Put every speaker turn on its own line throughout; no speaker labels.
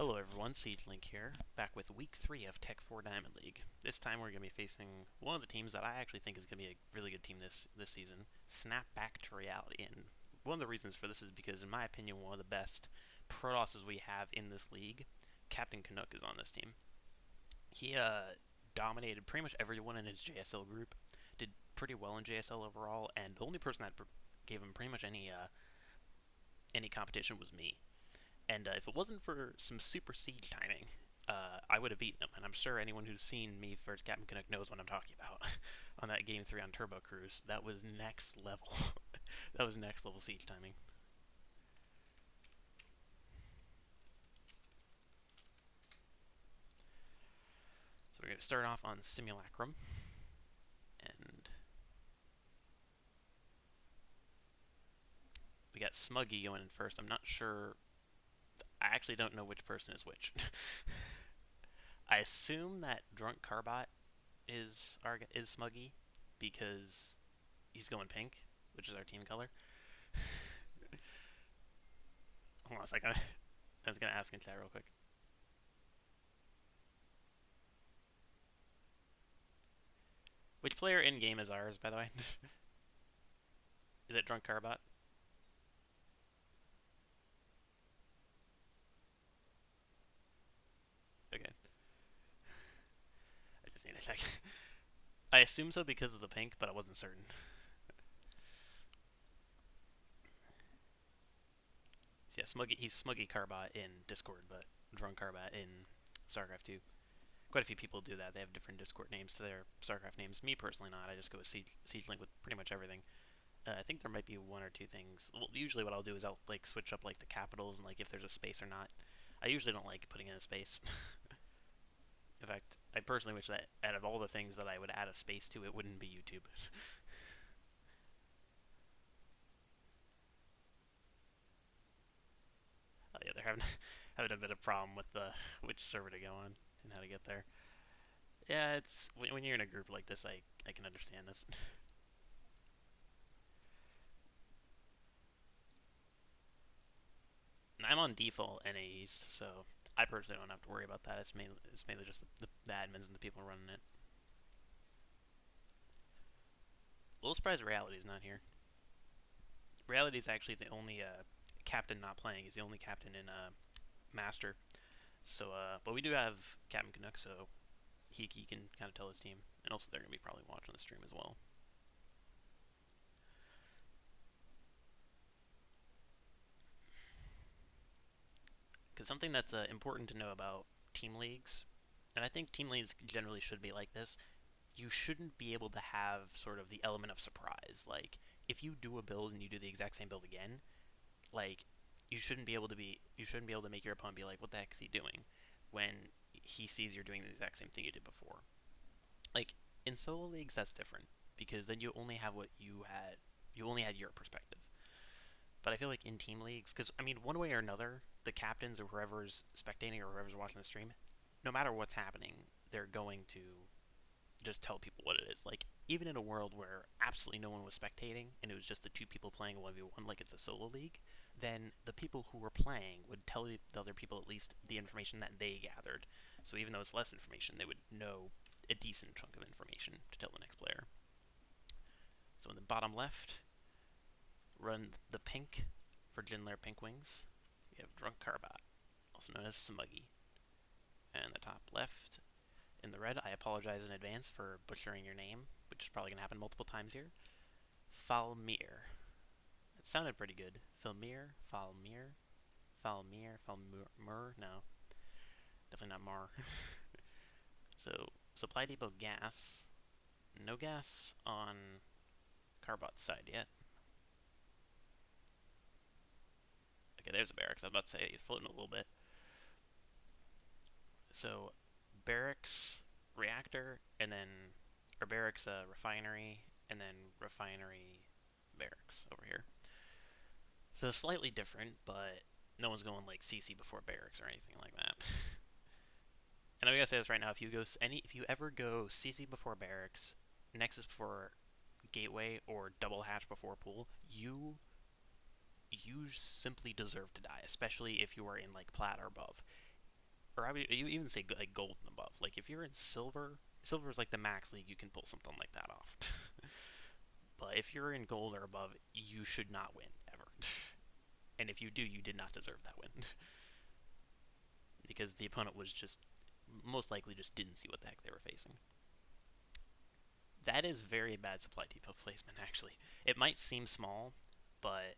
Hello everyone, SiegeLink here, back with Week 3 of TechFour Diamond League. This time we're going to be facing one of the teams that I actually think is going to be a really good team this season, Snap Back to Reality. And one of the reasons for this is because, in my opinion, one of the best Protosses we have in this league, Captain Canuck, is on this team. He dominated pretty much everyone in his JSL group, did pretty well in JSL overall, and the only person that gave him pretty much any competition was me. And if it wasn't for some super siege timing, I would have beaten him. And I'm sure anyone who's seen me versus Captain Canuck knows what I'm talking about. On that game 3 on Turbo Cruise, that was next level. That was next level siege timing. So we're going to start off on Simulacrum. And we got Smuggy going in first. I'm not sure. I actually don't know which person is which. I assume that DrunkCarbot is Smuggy because he's going pink, which is our team color. Hold on a second. I was going to ask in chat real quick. Which player in game is ours, by the way? Is it DrunkCarbot? Okay. I just need a second. I assume so because of the pink, but I wasn't certain. So yeah, he's Smuggy Carbot in Discord, but DrunkCarbot in StarCraft 2. Quite a few people do that. They have different Discord names to their StarCraft names. Me personally, not. I just go with SiegeLink with pretty much everything. I think there might be one or two things. Well, usually what I'll do is I'll like switch up like the capitals and like if there's a space or not. I usually don't like putting in a space. In fact, I personally wish that out of all the things that I would add a space to, it wouldn't be YouTube. Yeah, they're having having a bit of problem with the which server to go on and how to get there. Yeah, it's when you're in a group like this, I can understand this. I'm on default NA East, so I personally don't have to worry about that. It's mainly just the admins and the people running it. A little surprised Reality's not here. Reality's actually the only captain not playing. He's the only captain in Master. So, but we do have Captain Canuck, so he can kind of tell his team, and also they're gonna be probably watching the stream as well. Because something that's important to know about team leagues, and I think team leagues generally should be like this, you shouldn't be able to have sort of the element of surprise. Like, if you do a build and you do the exact same build again, like, you shouldn't be able to make your opponent be like, what the heck is he doing? When he sees you're doing the exact same thing you did before. Like, in solo leagues, that's different. Because then you only have what you only had your perspective. But I feel like in team leagues, because I mean, one way or another, the captains or whoever's spectating or whoever's watching the stream, no matter what's happening, they're going to just tell people what it is. Like, even in a world where absolutely no one was spectating and it was just the two people playing 1v1 like it's a solo league, then the people who were playing would tell the other people at least the information that they gathered. So even though it's less information, they would know a decent chunk of information to tell the next player. So in the bottom left, run the pink for JinLair PinkWings. We have DrunkCarbot, also known as Smuggy. And the top left, in the red, I apologize in advance for butchering your name, which is probably going to happen multiple times here. Falmeer. It sounded pretty good. Falmeer. No, definitely not Mar. So, supply depot gas. No gas on Carbot's side yet. Okay, there's a barracks. I was about to say he's floating a little bit. So, barracks, reactor, and then, or barracks, refinery, and then refinery, barracks over here. So slightly different, but no one's going like CC before barracks or anything like that. And I'm gonna say this right now: if you ever go CC before barracks, Nexus before gateway, or double hatch before pool, you simply deserve to die, especially if you are in like plat or above. or I would even say like gold and above. Like if you're in silver, silver is like the max league you can pull something like that off. But if you're in gold or above, you should not win ever. And if you do, you did not deserve that win. Because the opponent was just most likely just didn't see what the heck they were facing. That is very bad supply depot placement, actually. It might seem small, but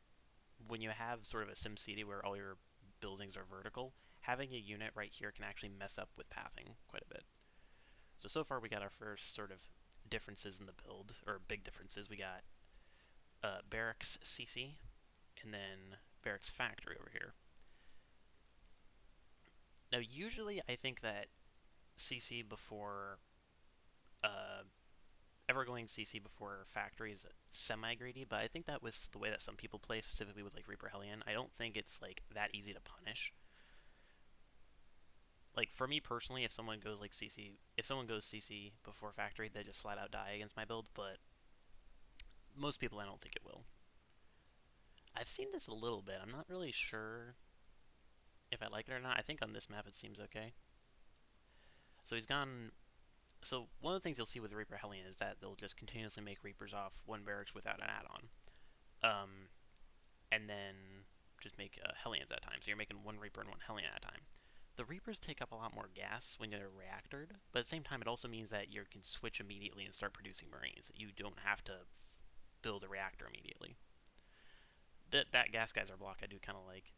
when you have sort of a SimCity where all your buildings are vertical, having a unit right here can actually mess up with pathing quite a bit. So far we got our first sort of differences in the build, or big differences. We got Barracks CC, and then Barracks Factory over here. Now, usually I think that CC before ever going CC before Factory is semi-greedy, but I think that was the way that some people play, specifically with like Reaper Hellion. I don't think it's like that easy to punish. Like for me personally, if someone goes like CC, if someone goes CC before Factory, they just flat out die against my build. But most people, I don't think it will. I've seen this a little bit. I'm not really sure if I like it or not. I think on this map it seems okay. So he's gone. So one of the things you'll see with Reaper Hellion is that they'll just continuously make Reapers off one barracks without an add-on, and then just make Hellions at a time. So you're making one Reaper and one Hellion at a time. The Reapers take up a lot more gas when they're reactored, but at the same time, it also means that you can switch immediately and start producing Marines. You don't have to build a reactor immediately. That gas geyser block I do kind of like.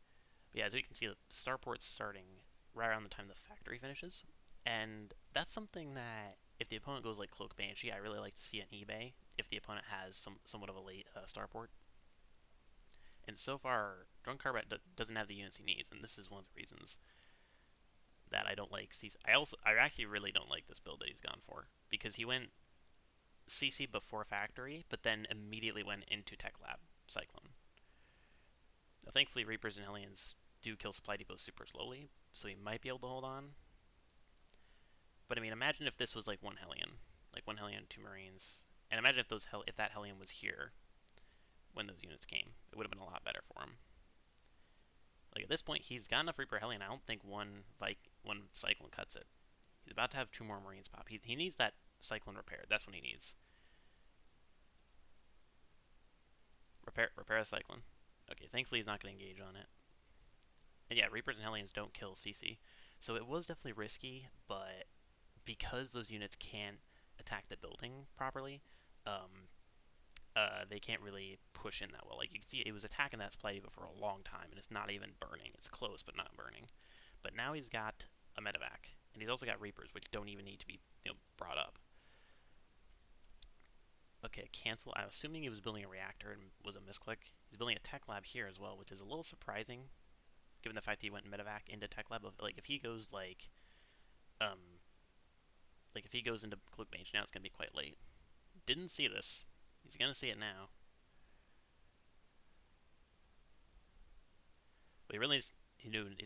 But yeah, as you can see, the starport's starting right around the time the factory finishes, and that's something that if the opponent goes like Cloak Banshee, I really like to see an eBay if the opponent has somewhat of a late starport. And so far, DrunkCarbot doesn't have the units he needs, and this is one of the reasons that I don't like CC. I actually really don't like this build that he's gone for, because he went CC before Factory, but then immediately went into Tech Lab Cyclone. Now, thankfully, Reapers and Hellions do kill supply depots super slowly, so he might be able to hold on. But I mean, imagine if this was like one Hellion, two Marines, and imagine if that Hellion was here when those units came. It would have been a lot better for him. Like at this point, he's got enough Reaper Hellion. I don't think one Cyclone cuts it. He's about to have two more Marines pop. He needs that Cyclone repaired. That's what he needs. Repair a Cyclone. Okay, thankfully he's not going to engage on it. And yeah, Reapers and Hellions don't kill CC. So it was definitely risky, but because those units can't attack the building properly, they can't really push in that well. Like you can see, it was attacking that supply depot for a long time, and it's not even burning. It's close, but not burning. But now he's got a medevac, and he's also got Reapers, which don't even need to be brought up. Okay, cancel. I'm assuming he was building a reactor and was a misclick. He's building a tech lab here as well, which is a little surprising, given the fact that he went medevac into tech lab. Like if he goes like if he goes into Cloak Mage now, it's gonna be quite late. Didn't see this. He's gonna see it now. But he really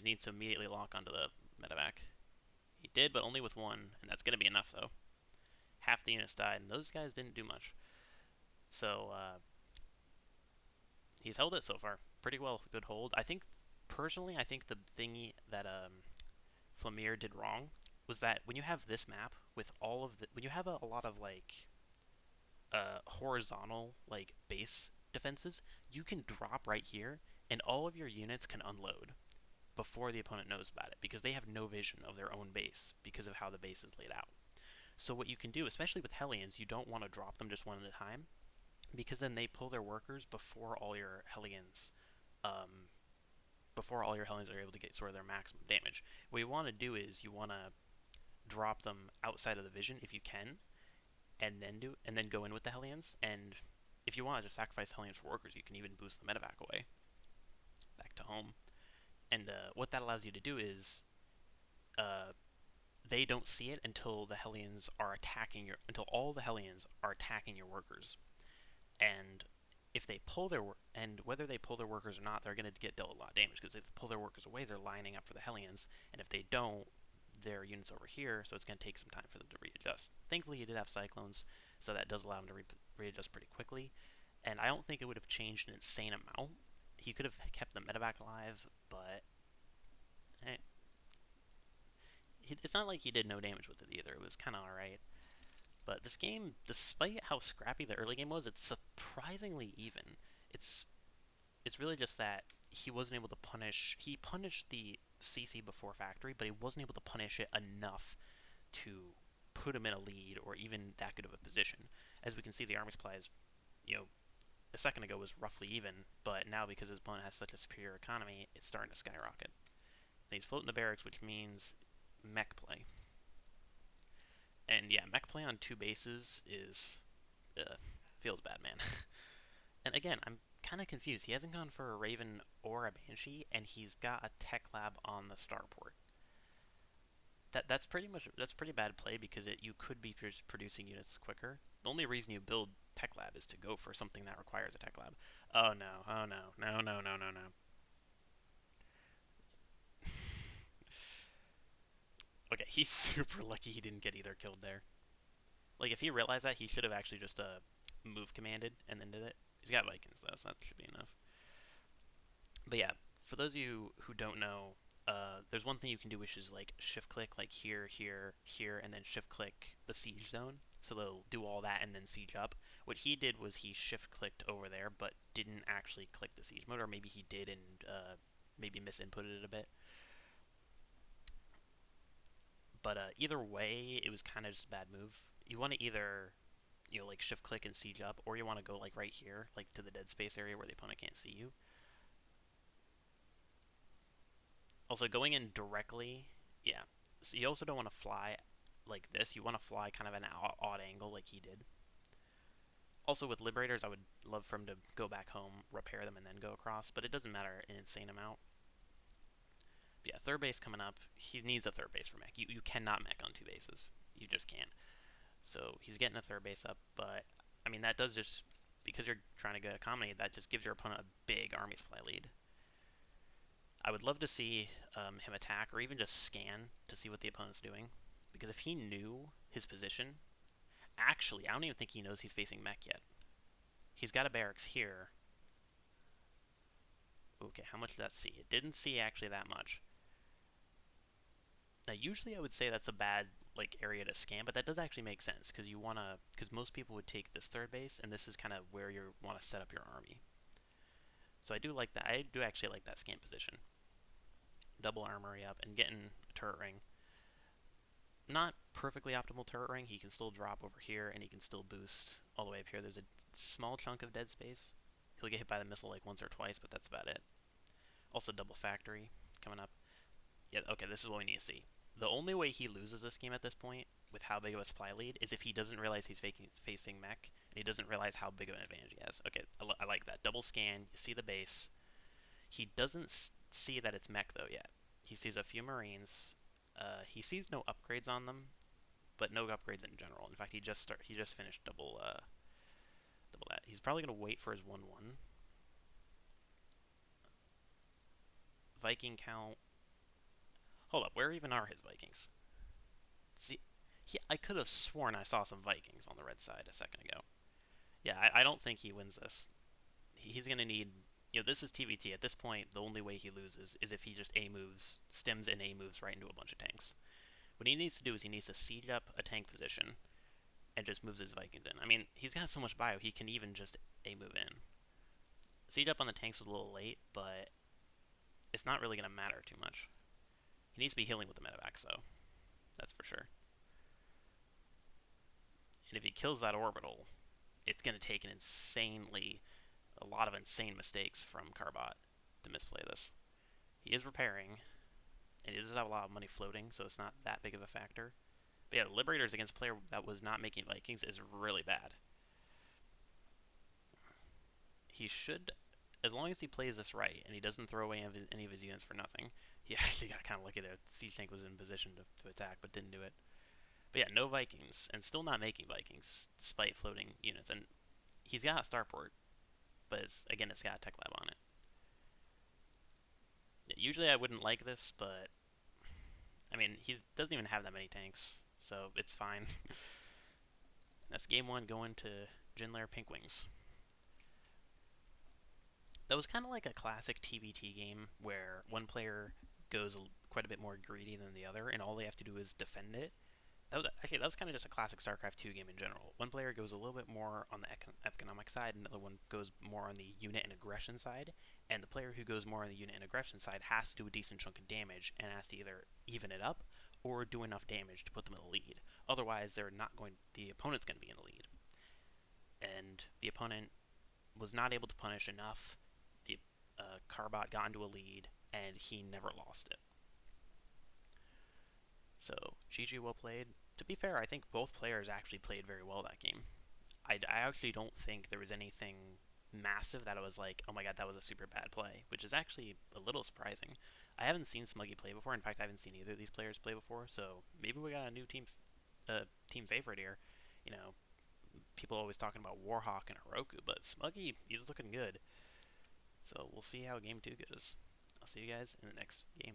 needs to immediately lock onto the medevac. He did, but only with one, and that's gonna be enough though. Half the units died, and those guys didn't do much. So he's held it so far pretty well. Good hold. Personally, I think the thing that Falmeer did wrong was that when you have this map with when you have a lot of like horizontal like base defenses, you can drop right here, and all of your units can unload before the opponent knows about it, because they have no vision of their own base because of how the base is laid out. So what you can do, especially with Hellions, you don't want to drop them just one at a time, because then they pull their workers before all your Hellions are able to get sort of their maximum damage. What you want to do is you want to drop them outside of the vision if you can, and then go in with the Hellions. And if you want to just sacrifice Hellions for workers, you can even boost the medevac away back to home. And what that allows you to do is they don't see it until the Hellions are until all the Hellions are attacking your workers. And if they pull whether they pull their workers or not, they're going to get dealt a lot of damage, because if they pull their workers away, they're lining up for the Hellions, and if they don't, their units over here, so it's going to take some time for them to readjust. Thankfully, he did have Cyclones, so that does allow him to readjust pretty quickly, and I don't think it would have changed an insane amount. He could have kept the medevac alive, but it's not like he did no damage with it either. It was kind of alright. But this game, despite how scrappy the early game was, it's surprisingly even. It's it's really just that he wasn't able to punish. He punished the CC before factory, but he wasn't able to punish it enough to put him in a lead or even that good of a position. As we can see, the army supplies, you know, a second ago was roughly even, but now because his opponent has such a superior economy, it's starting to skyrocket. And he's floating the barracks, which means mech play. And yeah, mech play on two bases is feels bad, man. And again, I'm kind of confused. He hasn't gone for a Raven or a Banshee, and he's got a Tech Lab on the starport. That's pretty bad play because you could be producing units quicker. The only reason you build Tech Lab is to go for something that requires a Tech Lab. Oh no! Oh no! No! No! No! No! No! Okay, he's super lucky he didn't get either killed there. Like if he realized that, he should have actually just move commanded and then did it. He's got Vikings though, so that should be enough. But yeah, for those of you who don't know, there's one thing you can do, which is like shift click, like here, here, here, and then shift click the siege zone. So they'll do all that and then siege up. What he did was he shift clicked over there, but didn't actually click the siege mode, or maybe he did and maybe misinputted it a bit. But either way, it was kind of just a bad move. You want to either like shift click and siege up, or you want to go like right here, like to the dead space area where the opponent can't see you. Also, going in directly, yeah. So you also don't want to fly like this. You want to fly kind of an odd angle like he did. Also, with Liberators, I would love for him to go back home, repair them, and then go across, but it doesn't matter an insane amount. But yeah, third base coming up. He needs a third base for mech. You cannot mech on two bases. You just can't. So he's getting a third base up, but I mean, that does just, because you're trying to get a combine, that just gives your opponent a big army supply lead. I would love to see him attack or even just scan to see what the opponent's doing. Because if he knew his position, actually, I don't even think he knows he's facing mech yet. He's got a barracks here. Okay, how much did that see? It didn't see actually that much. Now, usually I would say that's a bad area to scan, but that does actually make sense because most people would take this third base, and this is kind of where you want to set up your army. So I do like that. I do actually like that scan position. Double armory up and getting a turret ring. Not perfectly optimal turret ring. He can still drop over here, and he can still boost all the way up here. There's a small chunk of dead space. He'll get hit by the missile like once or twice, but that's about it. Also, double factory coming up. Yeah, okay, this is what we need to see. The only way he loses this game at this point, with how big of a supply lead, is if he doesn't realize he's facing mech, and he doesn't realize how big of an advantage he has. Okay, I like that. Double scan, you see the base. He doesn't see that it's mech, though, yet. He sees a few Marines. He sees no upgrades on them, but no upgrades in general. In fact, he just finished double that. He's probably going to wait for his 1-1. Viking count. Hold up, where even are his Vikings? See, I could have sworn I saw some Vikings on the red side a second ago. Yeah, I don't think he wins this. He's going to need... this is TVT. At this point, the only way he loses is if he just A-moves, stems and A-moves right into a bunch of tanks. What he needs to do is he needs to siege up a tank position and just moves his Vikings in. I mean, he's got so much bio, he can even just A-move in. Siege up on the tanks was a little late, but it's not really going to matter too much. He needs to be healing with the medevacs, though. That's for sure. And if he kills that orbital, it's going to take a lot of insane mistakes from Carbot to misplay this. He is repairing, and he does have a lot of money floating, so it's not that big of a factor. But yeah, the Liberators against a player that was not making Vikings is really bad. He should, as long as he plays this right, and he doesn't throw away any of his units for nothing. He actually got kind of lucky there. The siege tank was in position to attack, but didn't do it. But yeah, no Vikings, and still not making Vikings, despite floating units. And he's got a starport, but it's got a tech lab on it. Yeah, usually I wouldn't like this, but I mean, he doesn't even have that many tanks, so it's fine. That's game one going to JinLair PinkWings. That was kind of like a classic TBT game where one player goes quite a bit more greedy than the other, and all they have to do is defend it. That was kind of just a classic StarCraft 2 game in general. One player goes a little bit more on the economic side, and another one goes more on the unit and aggression side. And the player who goes more on the unit and aggression side has to do a decent chunk of damage and has to either even it up or do enough damage to put them in the lead. Otherwise, they're not going. The opponent's going to be in the lead, and the opponent was not able to punish enough. The Carbot got into a lead, and he never lost it. So, GG, well played. To be fair, I think both players actually played very well that game. I actually don't think there was anything massive that I was like, oh my god, that was a super bad play, which is actually a little surprising. I haven't seen Smuggy play before. In fact, I haven't seen either of these players play before, so maybe we got a new team favorite here. You know, people always talking about Warhawk and Heroku, but Smuggy, he's looking good. So we'll see how game 2 goes. I'll see you guys in the next game.